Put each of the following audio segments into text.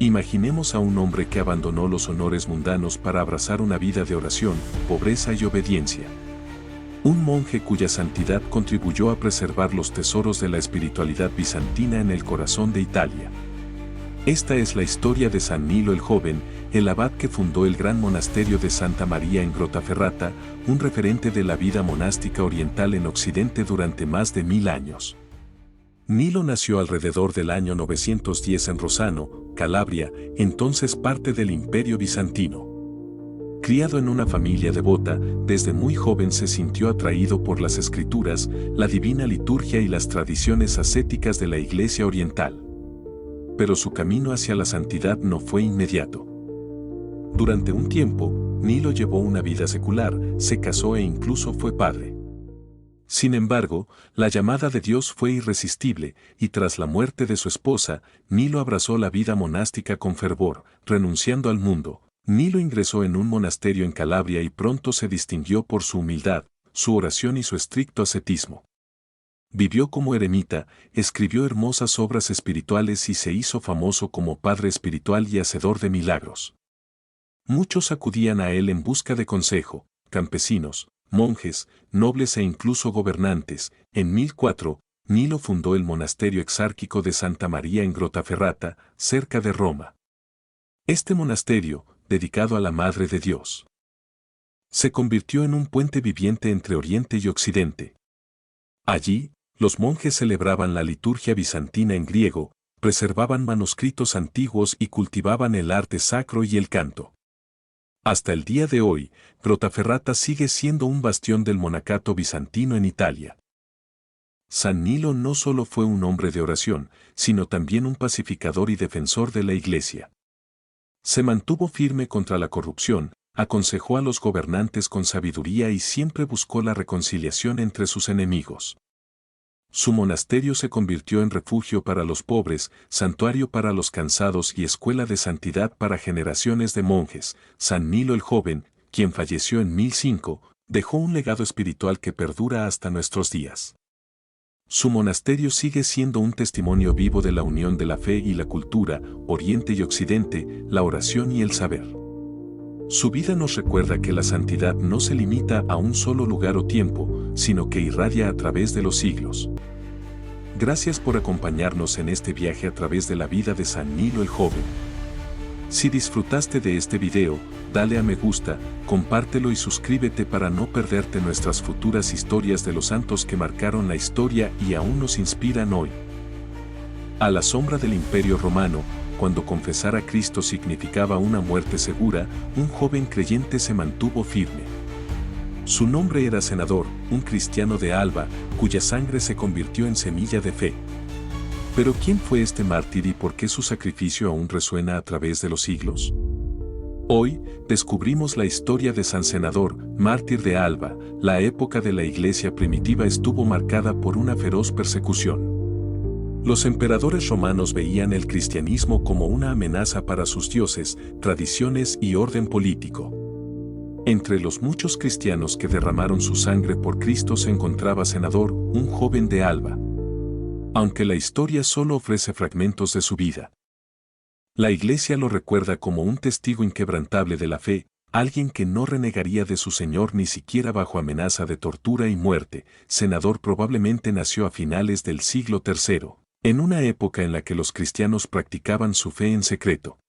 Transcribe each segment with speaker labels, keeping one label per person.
Speaker 1: Imaginemos a un hombre que abandonó los honores mundanos para abrazar una vida de oración, pobreza y obediencia. Un monje cuya santidad contribuyó a preservar los tesoros de la espiritualidad bizantina en el corazón de Italia. Esta es la historia de San Nilo el Joven, el abad que fundó el gran monasterio de Santa María en Grottaferrata, un referente de la vida monástica oriental en Occidente durante más de 1000 años. Nilo nació alrededor del año 910 en Rossano, Calabria, entonces parte del Imperio Bizantino. Criado en una familia devota, desde muy joven se sintió atraído por las escrituras, la divina liturgia y las tradiciones ascéticas de la Iglesia oriental. Pero su camino hacia la santidad no fue inmediato. Durante un tiempo, Nilo llevó una vida secular, se casó e incluso fue padre. Sin embargo, la llamada de Dios fue irresistible, y tras la muerte de su esposa, Nilo abrazó la vida monástica con fervor, renunciando al mundo. Nilo ingresó en un monasterio en Calabria y pronto se distinguió por su humildad, su oración y su estricto ascetismo. Vivió como eremita, escribió hermosas obras espirituales y se hizo famoso como padre espiritual y hacedor de milagros. Muchos acudían a él en busca de consejo, campesinos, monjes, nobles e incluso gobernantes. En 1004, Nilo fundó el monasterio exárquico de Santa María en Grottaferrata, cerca de Roma. Este monasterio, dedicado a la Madre de Dios, se convirtió en un puente viviente entre Oriente y Occidente. Allí, los monjes celebraban la liturgia bizantina en griego, preservaban manuscritos antiguos y cultivaban el arte sacro y el canto. Hasta el día de hoy, Grottaferrata sigue siendo un bastión del monacato bizantino en Italia. San Nilo no solo fue un hombre de oración, sino también un pacificador y defensor de la Iglesia. Se mantuvo firme contra la corrupción, aconsejó a los gobernantes con sabiduría y siempre buscó la reconciliación entre sus enemigos. Su monasterio se convirtió en refugio para los pobres, santuario para los cansados y escuela de santidad para generaciones de monjes. San Nilo el Joven, quien falleció en 1005, dejó un legado espiritual que perdura hasta nuestros días. Su monasterio sigue siendo un testimonio vivo de la unión de la fe y la cultura, Oriente y Occidente, la oración y el saber. Su vida nos recuerda que la santidad no se limita a un solo lugar o tiempo, sino que irradia a través de los siglos. Gracias por acompañarnos en este viaje a través de la vida de San Nilo el Joven. Si disfrutaste de este video, dale a me gusta, compártelo y suscríbete para no perderte nuestras futuras historias de los santos que marcaron la historia y aún nos inspiran hoy. A la sombra del Imperio Romano, cuando confesar a Cristo significaba una muerte segura, un joven creyente se mantuvo firme. Su nombre era Senador, un cristiano de Alba, cuya sangre se convirtió en semilla de fe. Pero ¿quién fue este mártir y por qué su sacrificio aún resuena a través de los siglos? Hoy, descubrimos la historia de San Senador, mártir de Alba. La época de la Iglesia primitiva estuvo marcada por una feroz persecución. Los emperadores romanos veían el cristianismo como una amenaza para sus dioses, tradiciones y orden político. Entre los muchos cristianos que derramaron su sangre por Cristo se encontraba Senador, un joven de Alba. Aunque la historia solo ofrece fragmentos de su vida, la Iglesia lo recuerda como un testigo inquebrantable de la fe, alguien que no renegaría de su Señor ni siquiera bajo amenaza de tortura y muerte. Senador probablemente nació a finales del siglo III, en una época en la que los cristianos practicaban su fe en secreto.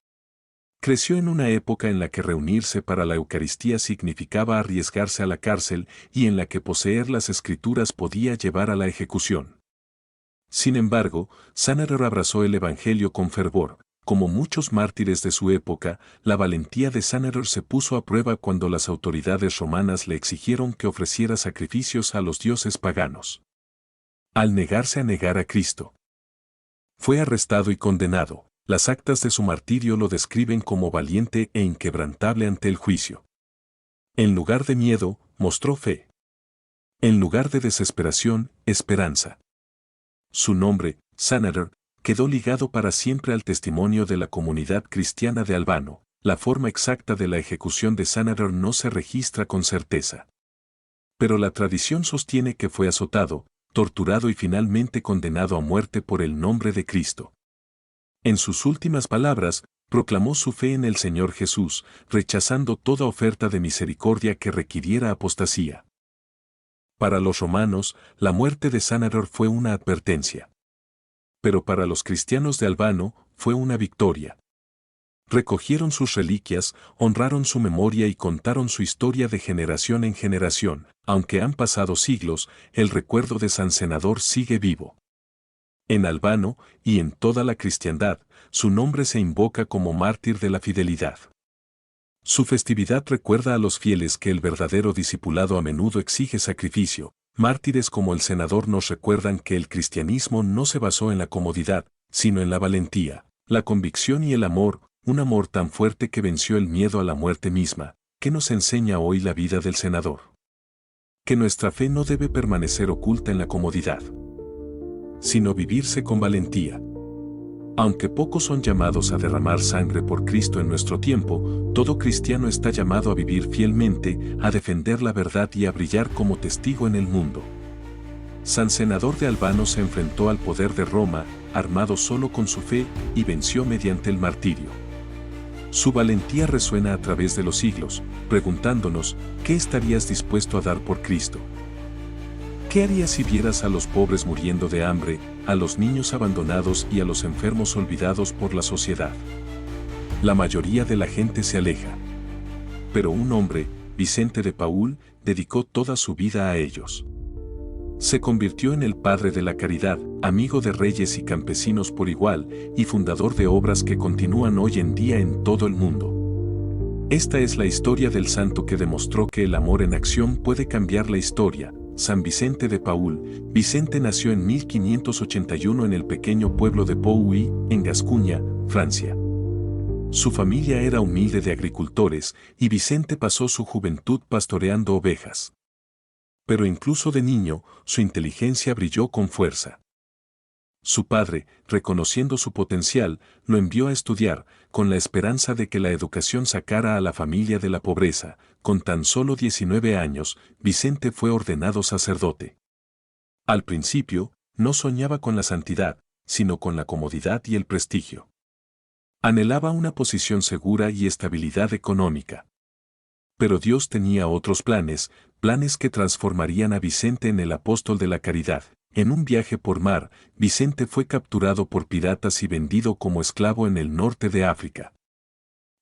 Speaker 1: Creció en una época en la que reunirse para la Eucaristía significaba arriesgarse a la cárcel y en la que poseer las Escrituras podía llevar a la ejecución. Sin embargo, Senador abrazó el Evangelio con fervor. Como muchos mártires de su época, la valentía de Senador se puso a prueba cuando las autoridades romanas le exigieron que ofreciera sacrificios a los dioses paganos. Al negarse a negar a Cristo, fue arrestado y condenado. Las actas de su martirio lo describen como valiente e inquebrantable ante el juicio. En lugar de miedo, mostró fe. En lugar de desesperación, esperanza. Su nombre, Senador, quedó ligado para siempre al testimonio de la comunidad cristiana de Albano. La forma exacta de la ejecución de Senador no se registra con certeza. Pero la tradición sostiene que fue azotado, torturado y finalmente condenado a muerte por el nombre de Cristo. En sus últimas palabras, Proclamó su fe en el Señor Jesús, rechazando toda oferta de misericordia que requiriera apostasía. Para los romanos, la muerte de Sanaror fue una advertencia. Pero para los cristianos de Albano, fue una victoria. Recogieron sus reliquias, honraron su memoria y contaron su historia de generación en generación. Aunque han pasado siglos, el recuerdo de San Senador sigue vivo. En Albano, y en toda la cristiandad, su nombre se invoca como mártir de la fidelidad. Su festividad recuerda a los fieles que el verdadero discipulado a menudo exige sacrificio. Mártires como el Senador nos recuerdan que el cristianismo no se basó en la comodidad, sino en la valentía, la convicción y el amor, un amor tan fuerte que venció el miedo a la muerte misma, que nos enseña hoy la vida del Senador. Que nuestra fe no debe permanecer oculta en la comodidad, sino vivirse con valentía. Aunque pocos son llamados a derramar sangre por Cristo en nuestro tiempo, todo cristiano está llamado a vivir fielmente, a defender la verdad y a brillar como testigo en el mundo. San Senador de Albano se enfrentó al poder de Roma, armado solo con su fe, y venció mediante el martirio. Su valentía resuena a través de los siglos, preguntándonos, ¿qué estarías dispuesto a dar por Cristo? ¿Qué harías si vieras a los pobres muriendo de hambre, a los niños abandonados y a los enfermos olvidados por la sociedad? La mayoría de la gente se aleja. Pero un hombre, Vicente de Paúl, dedicó toda su vida a ellos. Se convirtió en el padre de la caridad, amigo de reyes y campesinos por igual, y fundador de obras que continúan hoy en día en todo el mundo. Esta es la historia del santo que demostró que el amor en acción puede cambiar la historia. San Vicente de Paúl. Vicente nació en 1581 en el pequeño pueblo de Pouilly, en Gascuña, Francia. Su familia era humilde de agricultores, y Vicente pasó su juventud pastoreando ovejas. Pero incluso de niño, su inteligencia brilló con fuerza. Su padre, reconociendo su potencial, lo envió a estudiar, con la esperanza de que la educación sacara a la familia de la pobreza. Con tan solo 19 años, Vicente fue ordenado sacerdote. Al principio, no soñaba con la santidad, sino con la comodidad y el prestigio. Anhelaba una posición segura y estabilidad económica. Pero Dios tenía otros planes que transformarían a Vicente en el apóstol de la caridad. En un viaje por mar, Vicente fue capturado por piratas y vendido como esclavo en el norte de África.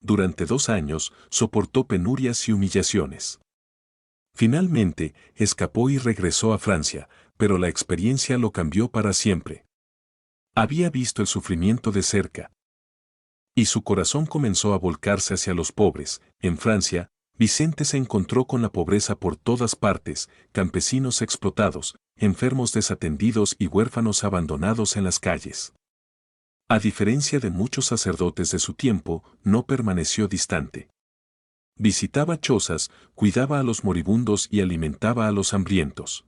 Speaker 1: Durante 2 años, soportó penurias y humillaciones. Finalmente, escapó y regresó a Francia, pero la experiencia lo cambió para siempre. Había visto el sufrimiento de cerca. Y su corazón comenzó a volcarse hacia los pobres. En Francia, Vicente se encontró con la pobreza por todas partes, campesinos explotados, enfermos desatendidos y huérfanos abandonados en las calles. A diferencia de muchos sacerdotes de su tiempo, no permaneció distante. Visitaba chozas, cuidaba a los moribundos y alimentaba a los hambrientos.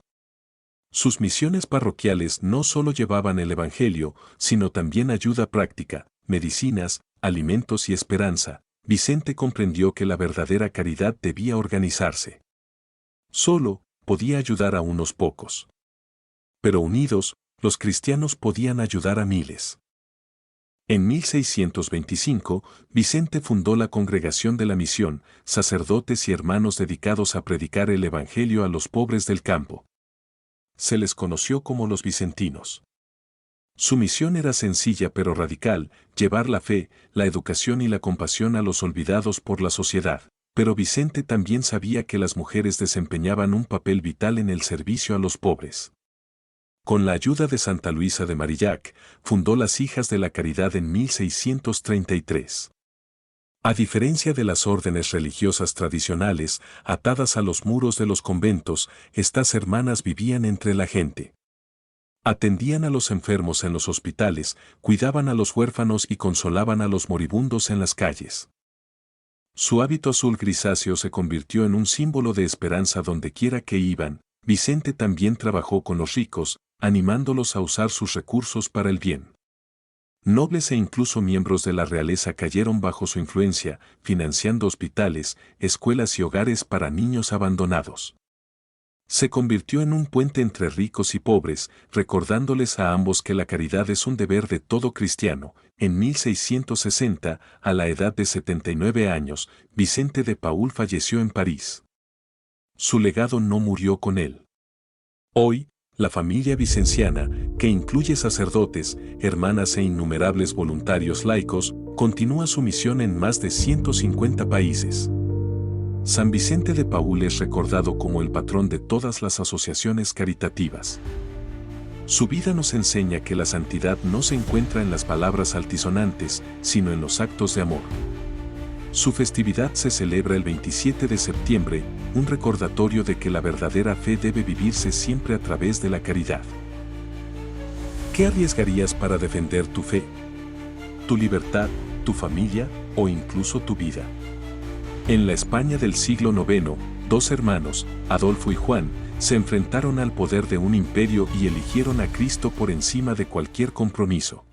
Speaker 1: Sus misiones parroquiales no solo llevaban el Evangelio, sino también ayuda práctica, medicinas, alimentos y esperanza. Vicente comprendió que la verdadera caridad debía organizarse. Solo podía ayudar a unos pocos. Pero unidos, los cristianos podían ayudar a miles. En 1625, Vicente fundó la Congregación de la Misión, sacerdotes y hermanos dedicados a predicar el Evangelio a los pobres del campo. Se les conoció como los vicentinos. Su misión era sencilla pero radical, llevar la fe, la educación y la compasión a los olvidados por la sociedad. Pero Vicente también sabía que las mujeres desempeñaban un papel vital en el servicio a los pobres. Con la ayuda de Santa Luisa de Marillac, fundó las Hijas de la Caridad en 1633. A diferencia de las órdenes religiosas tradicionales, atadas a los muros de los conventos, estas hermanas vivían entre la gente. Atendían a los enfermos en los hospitales, cuidaban a los huérfanos y consolaban a los moribundos en las calles. Su hábito azul grisáceo se convirtió en un símbolo de esperanza donde quiera que iban. Vicente también trabajó con los ricos, animándolos a usar sus recursos para el bien. Nobles e incluso miembros de la realeza cayeron bajo su influencia, financiando hospitales, escuelas y hogares para niños abandonados. Se convirtió en un puente entre ricos y pobres, recordándoles a ambos que la caridad es un deber de todo cristiano. En 1660, a la edad de 79 años, Vicente de Paúl falleció en París. Su legado no murió con él. Hoy, la familia vicenciana, que incluye sacerdotes, hermanas e innumerables voluntarios laicos, continúa su misión en más de 150 países. San Vicente de Paúl es recordado como el patrón de todas las asociaciones caritativas. Su vida nos enseña que la santidad no se encuentra en las palabras altisonantes, sino en los actos de amor. Su festividad se celebra el 27 de septiembre, un recordatorio de que la verdadera fe debe vivirse siempre a través de la caridad. ¿Qué arriesgarías para defender tu fe? ¿Tu libertad, tu familia o incluso tu vida? En la España del siglo IX, dos hermanos, Adolfo y Juan, se enfrentaron al poder de un imperio y eligieron a Cristo por encima de cualquier compromiso.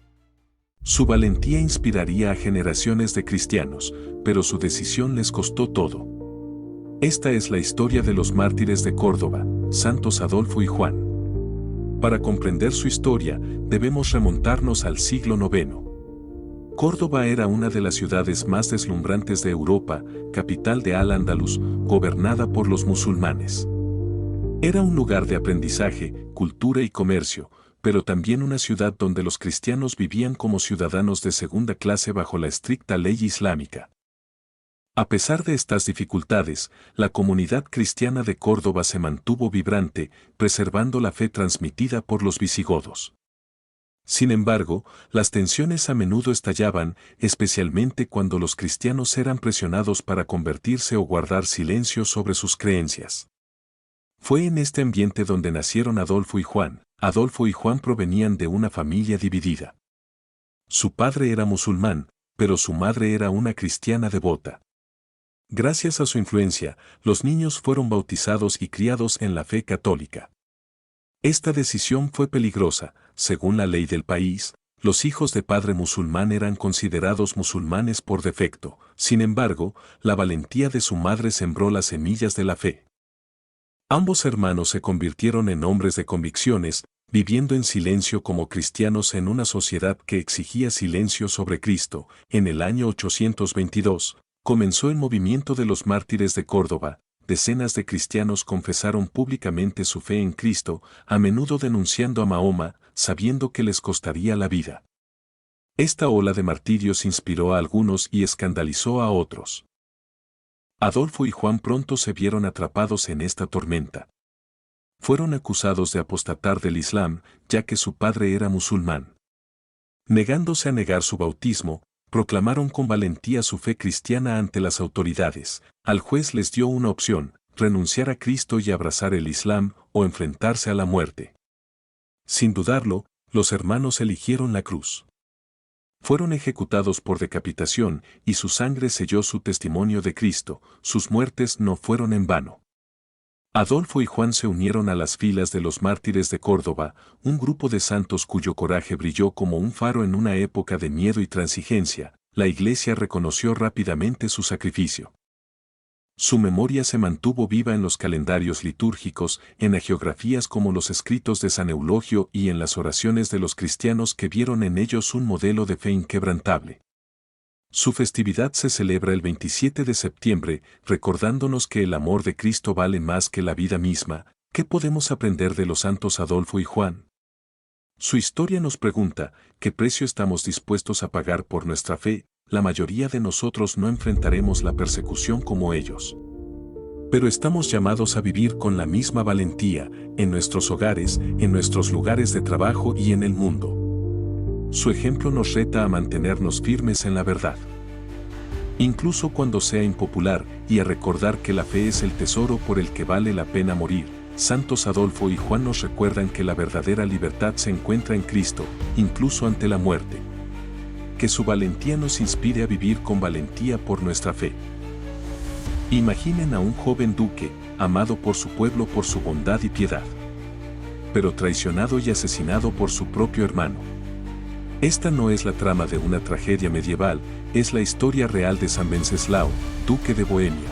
Speaker 1: Su valentía inspiraría a generaciones de cristianos, pero su decisión les costó todo. Esta es la historia de los mártires de Córdoba, Santos Adolfo y Juan. Para comprender su historia, debemos remontarnos al siglo IX. Córdoba era una de las ciudades más deslumbrantes de Europa, capital de Al-Ándalus, gobernada por los musulmanes. Era un lugar de aprendizaje, cultura y comercio, pero también una ciudad donde los cristianos vivían como ciudadanos de segunda clase bajo la estricta ley islámica. A pesar de estas dificultades, la comunidad cristiana de Córdoba se mantuvo vibrante, preservando la fe transmitida por los visigodos. Sin embargo, las tensiones a menudo estallaban, especialmente cuando los cristianos eran presionados para convertirse o guardar silencio sobre sus creencias. Fue en este ambiente donde nacieron Adolfo y Juan. Adolfo y Juan provenían de una familia dividida. Su padre era musulmán, pero su madre era una cristiana devota. Gracias a su influencia, los niños fueron bautizados y criados en la fe católica. Esta decisión fue peligrosa. Según la ley del país, los hijos de padre musulmán eran considerados musulmanes por defecto. Sin embargo, la valentía de su madre sembró las semillas de la fe. Ambos hermanos se convirtieron en hombres de convicciones, viviendo en silencio como cristianos en una sociedad que exigía silencio sobre Cristo. En el año 822, comenzó el movimiento de los mártires de Córdoba. Decenas de cristianos confesaron públicamente su fe en Cristo, a menudo denunciando a Mahoma, sabiendo que les costaría la vida. Esta ola de martirios inspiró a algunos y escandalizó a otros. Adolfo y Juan pronto se vieron atrapados en esta tormenta. Fueron acusados de apostatar del Islam, ya que su padre era musulmán. Negándose a negar su bautismo, proclamaron con valentía su fe cristiana ante las autoridades. Al juez les dio una opción: renunciar a Cristo y abrazar el Islam, o enfrentarse a la muerte. Sin dudarlo, los hermanos eligieron la cruz. Fueron ejecutados por decapitación, y su sangre selló su testimonio de Cristo. Sus muertes no fueron en vano. Adolfo y Juan se unieron a las filas de los mártires de Córdoba, un grupo de santos cuyo coraje brilló como un faro en una época de miedo y transigencia. La Iglesia reconoció rápidamente su sacrificio. Su memoria se mantuvo viva en los calendarios litúrgicos, en hagiografías como los escritos de San Eulogio y en las oraciones de los cristianos que vieron en ellos un modelo de fe inquebrantable. Su festividad se celebra el 27 de septiembre, recordándonos que el amor de Cristo vale más que la vida misma. ¿Qué podemos aprender de los santos Adolfo y Juan? Su historia nos pregunta, ¿qué precio estamos dispuestos a pagar por nuestra fe? La mayoría de nosotros no enfrentaremos la persecución como ellos. Pero estamos llamados a vivir con la misma valentía, en nuestros hogares, en nuestros lugares de trabajo y en el mundo. Su ejemplo nos reta a mantenernos firmes en la verdad, incluso cuando sea impopular, y a recordar que la fe es el tesoro por el que vale la pena morir. Santos Adolfo y Juan nos recuerdan que la verdadera libertad se encuentra en Cristo, incluso ante la muerte. Que su valentía nos inspire a vivir con valentía por nuestra fe. Imaginen a un joven duque, amado por su pueblo por su bondad y piedad, pero traicionado y asesinado por su propio hermano. Esta no es la trama de una tragedia medieval, es la historia real de San Wenceslao, duque de Bohemia.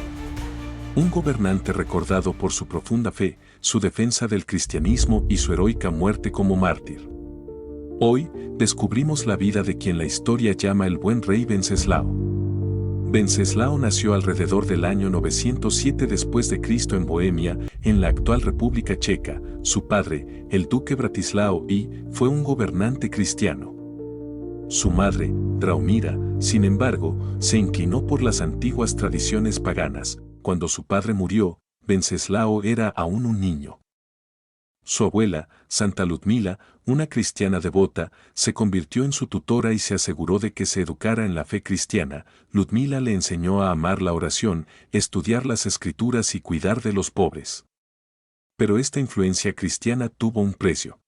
Speaker 1: Un gobernante recordado por su profunda fe, su defensa del cristianismo y su heroica muerte como mártir. Hoy, descubrimos la vida de quien la historia llama el buen rey Venceslao. Venceslao nació alrededor del año 907 después de Cristo en Bohemia, en la actual República Checa. Su padre, el duque Bratislao I, fue un gobernante cristiano. Su madre, Draumira, sin embargo, se inclinó por las antiguas tradiciones paganas. Cuando su padre murió, Venceslao era aún un niño. Su abuela, Santa Ludmila, una cristiana devota, se convirtió en su tutora y se aseguró de que se educara en la fe cristiana. Ludmila le enseñó a amar la oración, estudiar las escrituras y cuidar de los pobres. Pero esta influencia cristiana tuvo un precio.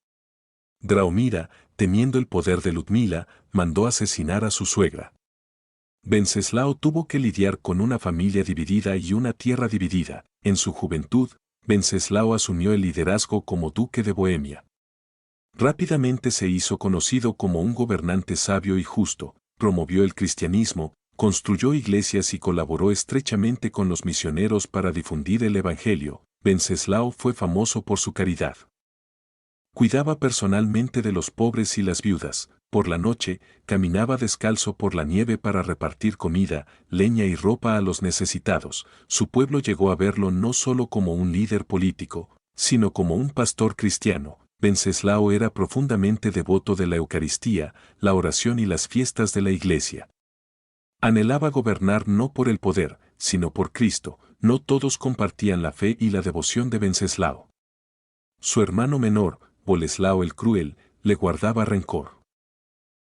Speaker 1: Draumira, temiendo el poder de Ludmila, mandó asesinar a su suegra. Venceslao tuvo que lidiar con una familia dividida y una tierra dividida. En su juventud, Venceslao asumió el liderazgo como duque de Bohemia. Rápidamente se hizo conocido como un gobernante sabio y justo, promovió el cristianismo, construyó iglesias y colaboró estrechamente con los misioneros para difundir el evangelio. Venceslao fue famoso por su caridad. Cuidaba personalmente de los pobres y las viudas. Por la noche, caminaba descalzo por la nieve para repartir comida, leña y ropa a los necesitados. Su pueblo llegó a verlo no solo como un líder político, sino como un pastor cristiano. Venceslao era profundamente devoto de la Eucaristía, la oración y las fiestas de la Iglesia. Anhelaba gobernar no por el poder, sino por Cristo. No todos compartían la fe y la devoción de Venceslao. Su hermano menor, Boleslao el Cruel, le guardaba rencor.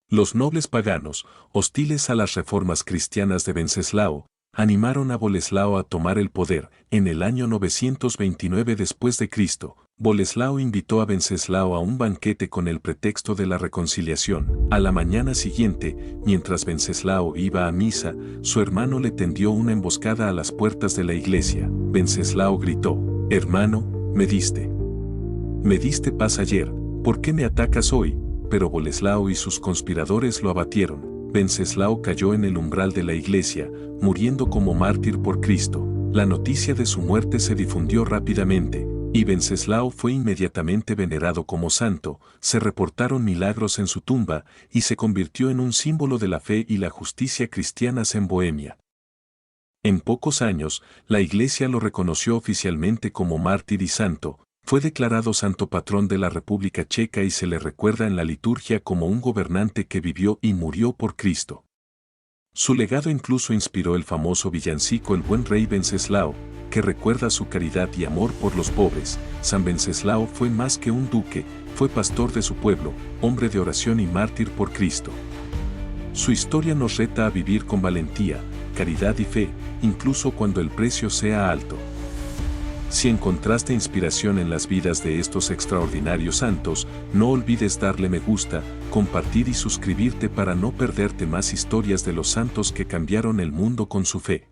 Speaker 1: Los nobles paganos, hostiles a las reformas cristianas de Venceslao, animaron a Boleslao a tomar el poder. En el año 929 después de Cristo, Boleslao invitó a Venceslao a un banquete con el pretexto de la reconciliación. A la mañana siguiente, mientras Venceslao iba a misa, su hermano le tendió una emboscada a las puertas de la iglesia. Venceslao gritó: «Hermano, me diste paz ayer, ¿por qué me atacas hoy?». Pero Boleslao y sus conspiradores lo abatieron. Venceslao cayó en el umbral de la iglesia, muriendo como mártir por Cristo. La noticia de su muerte se difundió rápidamente, y Venceslao fue inmediatamente venerado como santo. Se reportaron milagros en su tumba, y se convirtió en un símbolo de la fe y la justicia cristianas en Bohemia. En pocos años, la iglesia lo reconoció oficialmente como mártir y santo. Fue declarado santo patrón de la República Checa y se le recuerda en la liturgia como un gobernante que vivió y murió por Cristo. Su legado incluso inspiró el famoso villancico El buen rey Venceslao, que recuerda su caridad y amor por los pobres. San Venceslao fue más que un duque, fue pastor de su pueblo, hombre de oración y mártir por Cristo. Su historia nos reta a vivir con valentía, caridad y fe, incluso cuando el precio sea alto. Si encontraste inspiración en las vidas de estos extraordinarios santos, no olvides darle me gusta, compartir y suscribirte para no perderte más historias de los santos que cambiaron el mundo con su fe.